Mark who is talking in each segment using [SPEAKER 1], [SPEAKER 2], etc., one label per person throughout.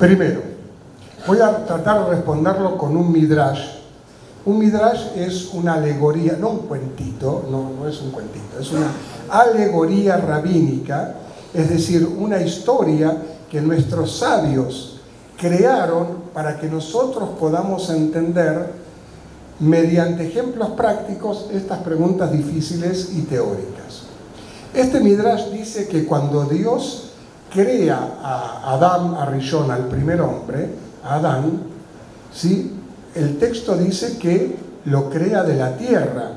[SPEAKER 1] Primero, voy a tratar de responderlo con un midrash. Un midrash es una alegoría, no un cuentito, no es un cuentito, es una alegoría rabínica, es decir, una historia que nuestros sabios crearon para que nosotros podamos entender mediante ejemplos prácticos estas preguntas difíciles y teóricas. Este midrash dice que cuando Dios crea a Adán, a Rishon, al primer hombre, a Adán, ¿sí? El texto dice que lo crea de la tierra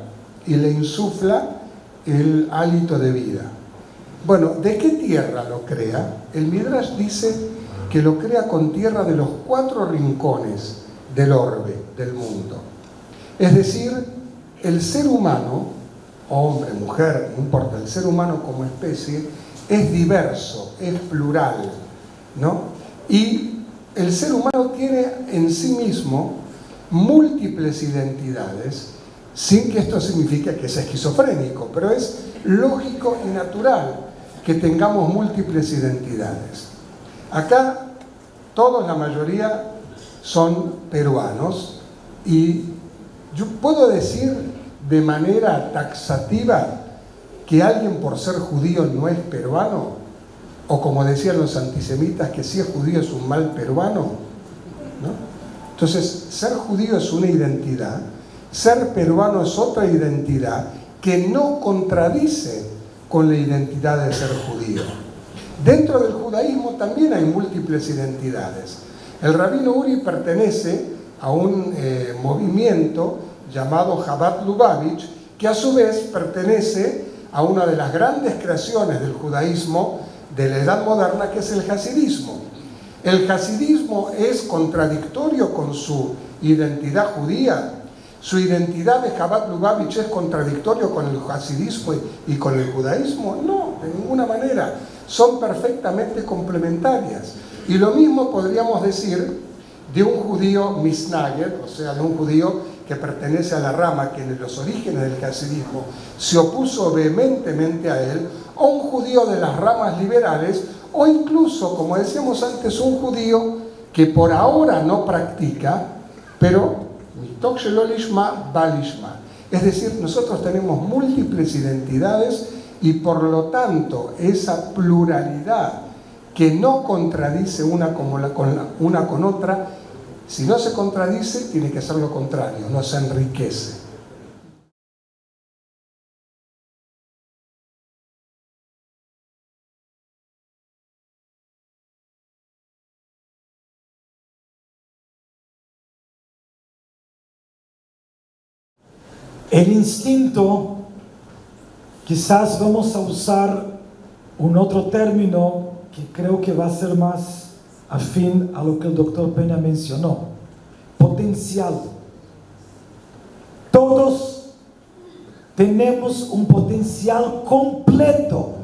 [SPEAKER 1] y le insufla el hálito de vida. Bueno, ¿de qué tierra lo crea? El midrash dice que lo crea con tierra de los 4 rincones del orbe, del mundo. Es decir, el ser humano, hombre, mujer, no importa, el ser humano como especie es diverso, es plural, ¿no? Y el ser humano tiene en sí mismo múltiples identidades, sin que esto signifique que sea esquizofrénico, pero es lógico y natural que tengamos múltiples identidades. Acá todos, la mayoría, son peruanos y yo puedo decir de manera taxativa que alguien por ser judío no es peruano, o como decían los antisemitas, que si es judío es un mal peruano, ¿no? Entonces, ser judío es una identidad, ser peruano es otra identidad que no contradice con la identidad de ser judío. Dentro del judaísmo también hay múltiples identidades. El rabino Uri pertenece a un movimiento llamado Chabad Lubavitch, que a su vez pertenece a una de las grandes creaciones del judaísmo de la Edad Moderna, que es el hasidismo. El hasidismo es contradictorio con su identidad judía. Su identidad de Chabad Lubavitch es contradictorio con el hasidismo y con el judaísmo. No, de ninguna manera. Son perfectamente complementarias. Y lo mismo podríamos decir de un judío misnaged, o sea, de un judío que pertenece a la rama que en los orígenes del hasidismo se opuso vehementemente a él, o un judío de las ramas liberales, o incluso, como decíamos antes, un judío que por ahora no practica, pero mitok shelo lishma ba lishma. Es decir, nosotros tenemos múltiples identidades y por lo tanto esa pluralidad que no contradice una con otra, si no se contradice, tiene que ser lo contrario, no se enriquece.
[SPEAKER 2] El instinto, quizás vamos a usar un otro término que creo que va a ser más afín a lo que el doctor Peña mencionó: potencial. Todos tenemos un potencial completo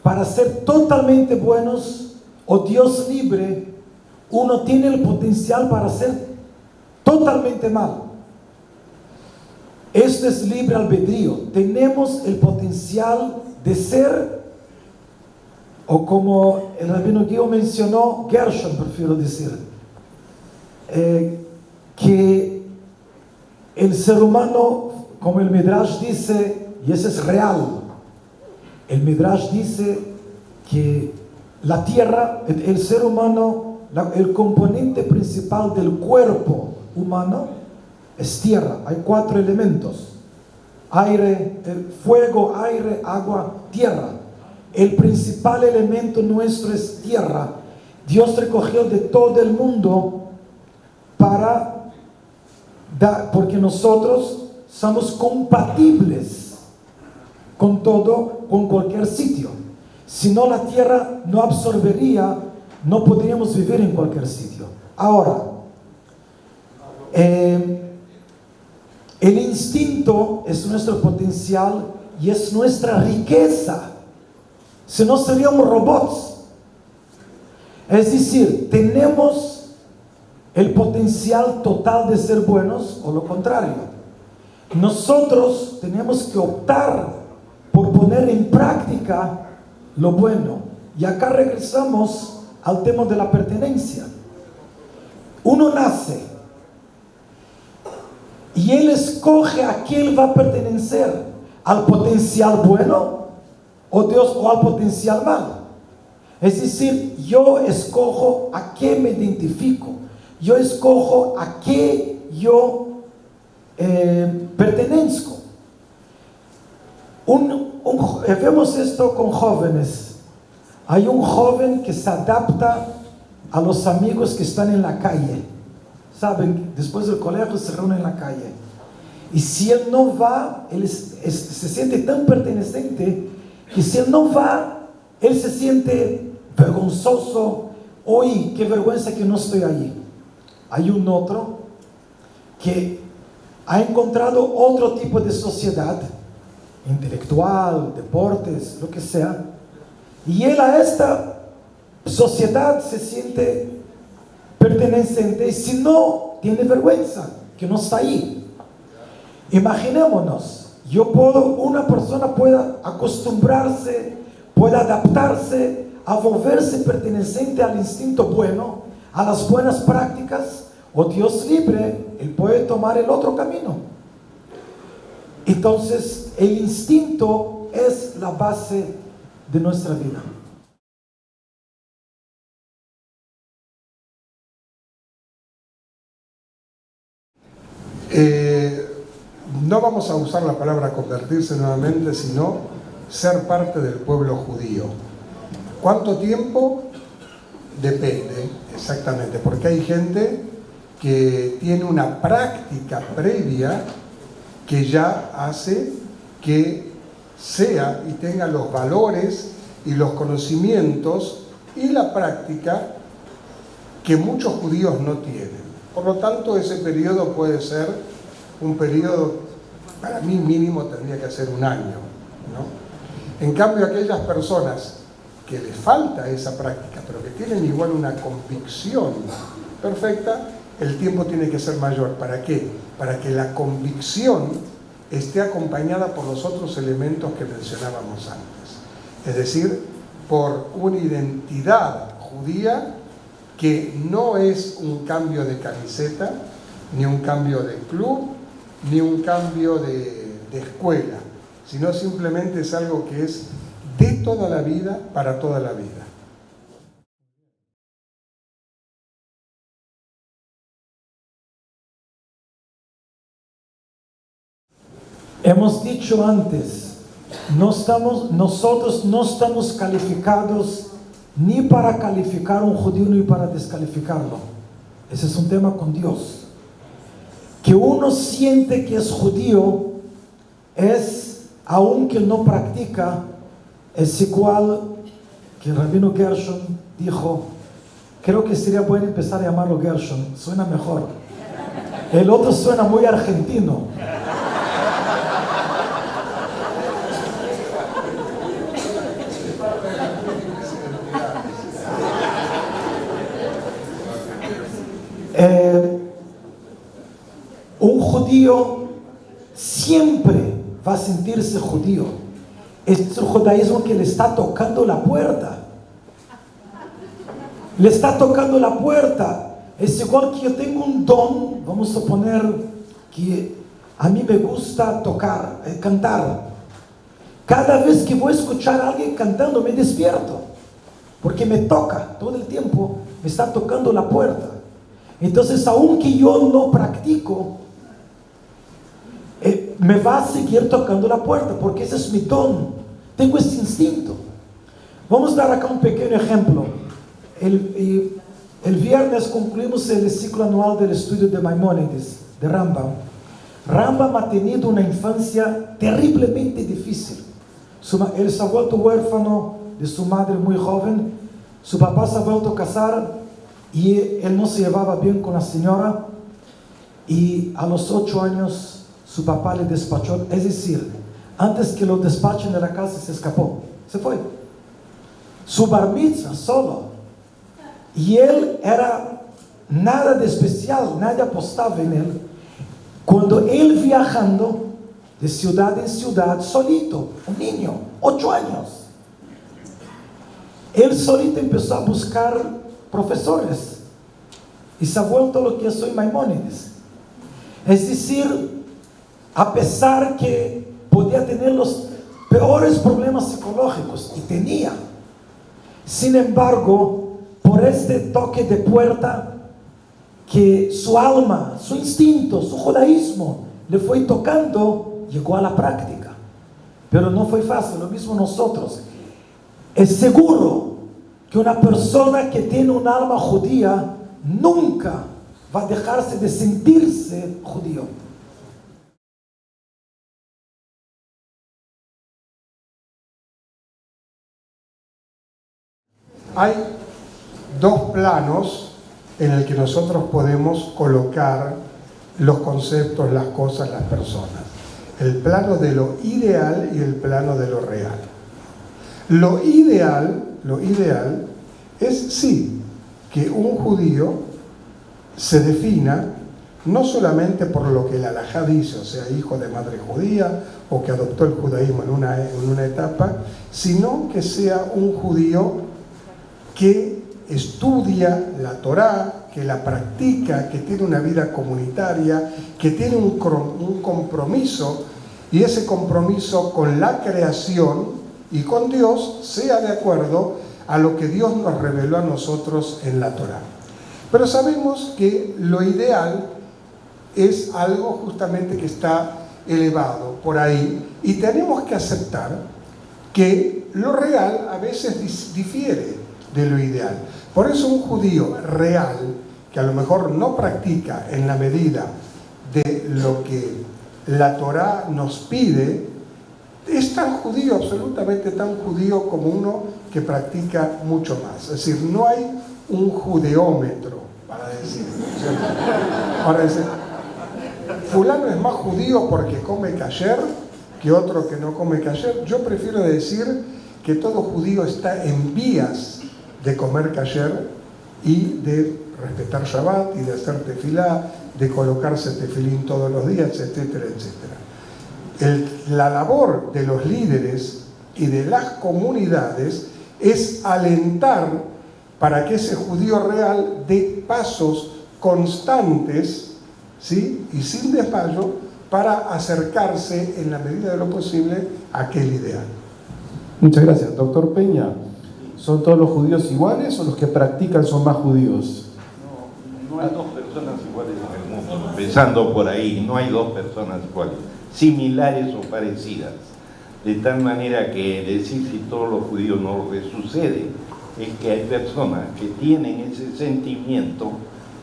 [SPEAKER 2] para ser totalmente buenos, o Dios libre, uno tiene el potencial para ser totalmente malo. Esto es libre albedrío. Tenemos el potencial de ser, o como el rabino Guido mencionó, Gershon, prefiero decir, que el ser humano, como el Midrash dice, y eso es real, el Midrash dice que la tierra, el ser humano, el componente principal del cuerpo humano es tierra. Hay 4 elementos: aire, fuego, aire, agua, tierra. El principal elemento nuestro es tierra. Dios recogió de todo el mundo para dar, porque nosotros somos compatibles con todo, con cualquier sitio. Si no, la tierra no absorbería, no podríamos vivir en cualquier sitio. Ahora, el instinto es nuestro potencial y es nuestra riqueza. Si no, seríamos robots. Es decir, tenemos el potencial total de ser buenos, o lo contrario. Nosotros tenemos que optar por poner en práctica lo bueno. Y acá regresamos al tema de la pertenencia. Uno nace y él escoge a quién va a pertenecer, al potencial bueno o al potencial malo. Es decir, yo escojo a qué me identifico, yo escojo a qué yo pertenezco. Vemos esto con jóvenes. Hay un joven que se adapta a los amigos que están en la calle. Saben, después del colegio se reúnen en la calle. Y si él no va, él se siente tan perteneciente que si él no va, él se siente vergonzoso. Oye, qué vergüenza que no estoy allí. Hay un otro que ha encontrado otro tipo de sociedad, intelectual, deportes, lo que sea, y él a esta sociedad se siente perteneciente, y si no, tiene vergüenza que no está ahí. Imaginémonos, una persona pueda acostumbrarse, pueda adaptarse a volverse perteneciente al instinto bueno, a las buenas prácticas, o Dios libre, él puede tomar el otro camino. Entonces, el instinto es la base de nuestra vida.
[SPEAKER 1] No vamos a usar la palabra convertirse nuevamente, sino ser parte del pueblo judío. ¿Cuánto tiempo? Depende, exactamente, porque hay gente que tiene una práctica previa que ya hace que sea y tenga los valores y los conocimientos y la práctica que muchos judíos no tienen. Por lo tanto, ese periodo puede ser un periodo, para mí mínimo tendría que ser un año, ¿no? En cambio, aquellas personas que les falta esa práctica, pero que tienen igual una convicción perfecta, el tiempo tiene que ser mayor. ¿Para qué? Para que la convicción esté acompañada por los otros elementos que mencionábamos antes. Es decir, por una identidad judía que no es un cambio de camiseta, ni un cambio de club, ni un cambio de escuela, sino simplemente es algo que es de toda la vida, para toda la vida.
[SPEAKER 2] Hemos dicho antes, nosotros no estamos calificados ni para calificar a un judío ni para descalificarlo. Ese es un tema con Dios. Que uno siente que es judío es, aunque no practica, es igual que el rabino Gershon dijo, creo que sería bueno empezar a llamarlo Gershon, suena mejor. El otro suena muy argentino. Un judío siempre va a sentirse judío. Es un judaísmo que le está tocando la puerta. Le está tocando la puerta. Es igual que yo tengo un don, vamos a suponer que a mí me gusta tocar, cantar. Cada vez que voy a escuchar a alguien cantando me despierto, porque me toca todo el tiempo, me está tocando la puerta. Entonces, aunque yo no practico, me va a seguir tocando la puerta, porque ese es mi don. Tengo ese instinto. Vamos a dar acá un pequeño ejemplo. El viernes concluimos el ciclo anual del estudio de Maimónides, de Rambam. Rambam ha tenido una infancia terriblemente difícil. Él se ha vuelto huérfano de su madre muy joven. Su papá se ha vuelto a casar y él no se llevaba bien con la señora. Y a los 8 años su papá le despachó. Es decir, antes que lo despachen de la casa se escapó, se fue. Su bar mitzvah solo. Y él era nada de especial, nadie apostaba en él. Cuando él viajando de ciudad en ciudad, solito, un niño, 8 años, él solito empezó a buscar profesores. y se ha vuelto lo que soy Maimónides. Es decir, a pesar que podía tener los peores problemas psicológicos, y tenía, sin embargo, por este toque de puerta que su alma, su instinto, su judaísmo le fue tocando, llegó a la práctica. Pero no fue fácil, lo mismo nosotros. Es seguro que una persona que tiene un alma judía nunca va a dejarse de sentirse judío.
[SPEAKER 1] Hay dos planos en el que nosotros podemos colocar los conceptos, las cosas, las personas. El plano de lo ideal y el plano de lo real. Lo ideal es sí que un judío se defina no solamente por lo que el halajá dice, o sea, hijo de madre judía o que adoptó el judaísmo en una etapa, sino que sea un judío que estudia la Torá, que la practica, que tiene una vida comunitaria, que tiene un compromiso, y ese compromiso con la creación y con Dios sea de acuerdo a lo que Dios nos reveló a nosotros en la Torá. Pero sabemos que lo ideal es algo justamente que está elevado por ahí, y tenemos que aceptar que lo real a veces difiere de lo ideal. Por eso un judío real, que a lo mejor no practica en la medida de lo que la Torá nos pide, es tan judío, absolutamente tan judío como uno que practica mucho más. Es decir, no hay un judeómetro para decir, ¿cierto? Para decir, fulano es más judío porque come kasher que otro que no come kasher. Yo prefiero decir que todo judío está en vías de comer kasher y de respetar Shabbat y de hacer tefilá, de colocarse tefilín todos los días, etcétera, etcétera. La labor de los líderes y de las comunidades es alentar para que ese judío real dé pasos constantes, ¿sí?, y sin desmayo, para acercarse en la medida de lo posible a aquel ideal.
[SPEAKER 3] Muchas gracias. Doctor Peña, ¿son todos los judíos iguales o los que practican son más judíos?
[SPEAKER 4] No hay dos personas iguales en el mundo. Empezando por ahí, no hay dos personas iguales, similares o parecidas. De tal manera que decir si todos los judíos no les sucede, es que hay personas que tienen ese sentimiento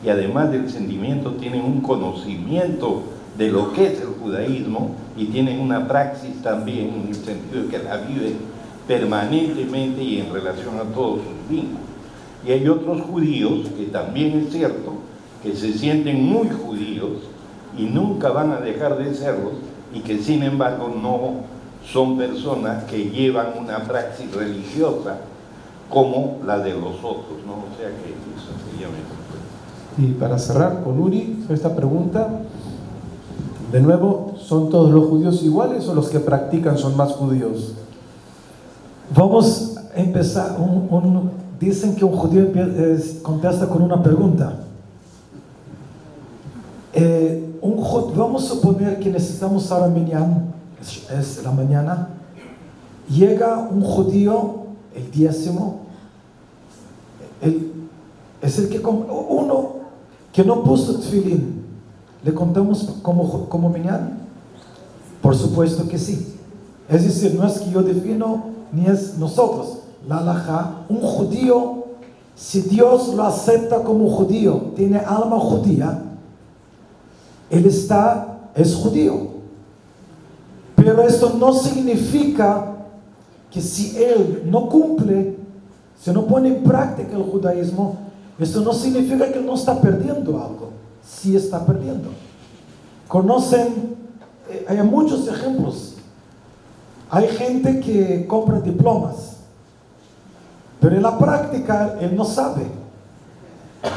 [SPEAKER 4] y además del sentimiento tienen un conocimiento de lo que es el judaísmo y tienen una praxis también en el sentido de que la viven permanentemente y en relación a todos sus vínculos. Y hay otros judíos que también es cierto que se sienten muy judíos y nunca van a dejar de serlos, y que sin embargo no son personas que llevan una praxis religiosa como la de los otros, ¿no? O sea que eso sería mejor.
[SPEAKER 3] Y para cerrar con Uri, esta pregunta, de nuevo, ¿son todos los judíos iguales o los que practican son más judíos?
[SPEAKER 2] Vamos a empezar. Dicen que un judío contesta con una pregunta. Vamos a suponer que necesitamos ahora mañana, es la mañana, llega un judío, el 10º, es el que uno que no puso tefilín, ¿le contamos como mañana? Por supuesto que sí. Es decir, no es que yo defino, ni es nosotros. La halajá, un judío, si Dios lo acepta como judío, tiene alma judía, él es judío. Pero esto no significa que si él no cumple, si no pone en práctica el judaísmo, esto no significa que él no está perdiendo algo. Sí está perdiendo. Conocen, hay muchos ejemplos. Hay gente que compra diplomas, pero en la práctica él no sabe.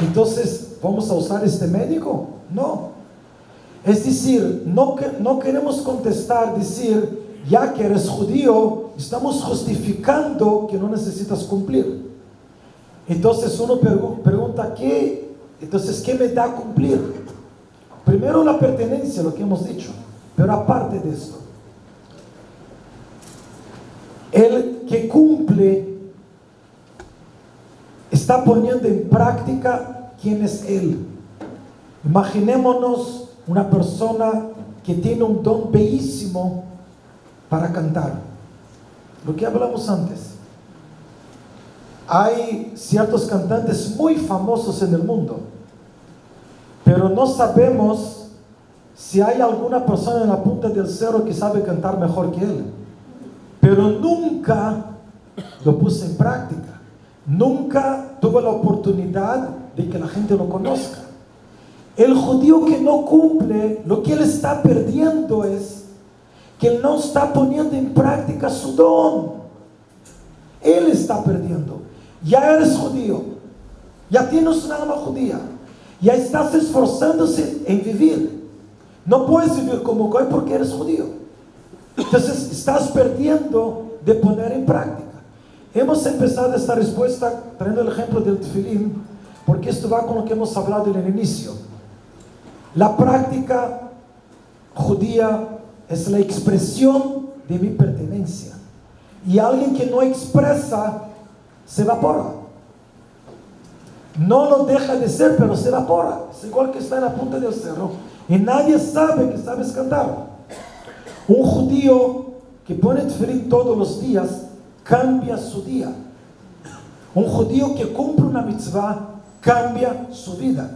[SPEAKER 2] Entonces, ¿vamos a usar este médico? No. Es decir, no queremos contestar, decir, ya que eres judío, estamos justificando que no necesitas cumplir. Entonces uno pregunta, ¿qué Entonces, ¿qué me da cumplir? Primero la pertenencia, lo que hemos dicho. Pero aparte de esto, el que cumple está poniendo en práctica quién es él. Imaginémonos una persona que tiene un don bellísimo para cantar. Lo que hablamos antes. Hay ciertos cantantes muy famosos en el mundo, pero no sabemos si hay alguna persona en la punta del cerro que sabe cantar mejor que él. Pero nunca lo puse en práctica. Nunca tuve la oportunidad de que la gente lo conozca. El judío que no cumple, lo que él está perdiendo es que él no está poniendo en práctica su don. Él está perdiendo. Ya eres judío, ya tienes una alma judía, ya estás esforzándose en vivir. No puedes vivir como goy porque eres judío. Entonces estás perdiendo de poner en práctica. Hemos empezado esta respuesta trayendo el ejemplo del tefilín, porque esto va con lo que hemos hablado en el inicio. La práctica judía es la expresión de mi pertenencia. Y alguien que no expresa se evapora. No lo deja de ser, pero se evapora. Es igual que está en la punta del cerro y nadie sabe que sabes cantar. Un judío que pone tefilín todos los días cambia su día. Un judío que cumple una mitzvah cambia su vida.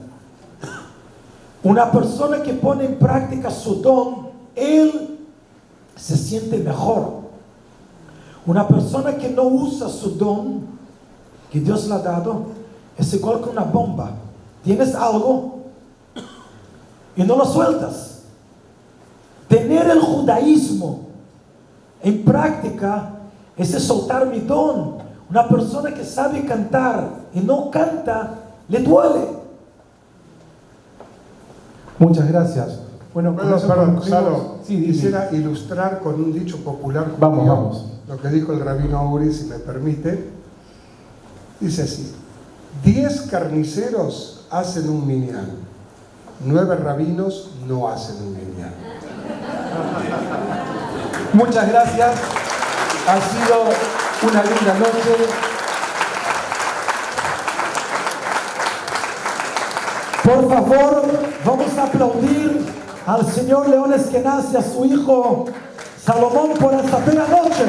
[SPEAKER 2] Una persona que pone en práctica su don, él se siente mejor. Una persona que no usa su don que Dios le ha dado es igual que una bomba. Tienes algo y no lo sueltas. Tener el judaísmo en práctica es soltar mi don. Una persona que sabe cantar y no canta, le duele.
[SPEAKER 3] Muchas gracias. Bueno, con eso
[SPEAKER 1] Perdón,
[SPEAKER 3] concluimos.
[SPEAKER 1] Salo,
[SPEAKER 3] Sí, dime.
[SPEAKER 1] quisiera ilustrar con un dicho popular judío,
[SPEAKER 3] Vamos.
[SPEAKER 1] lo que dijo el rabino Auri, si me permite. Dice así: 10 carniceros hacen un minyan, 9 rabinos no hacen un minyan.
[SPEAKER 3] Muchas gracias. Ha sido una linda noche.
[SPEAKER 2] Por favor, vamos a aplaudir al señor León Eskenazi y a su hijo Salomón por esta bella noche.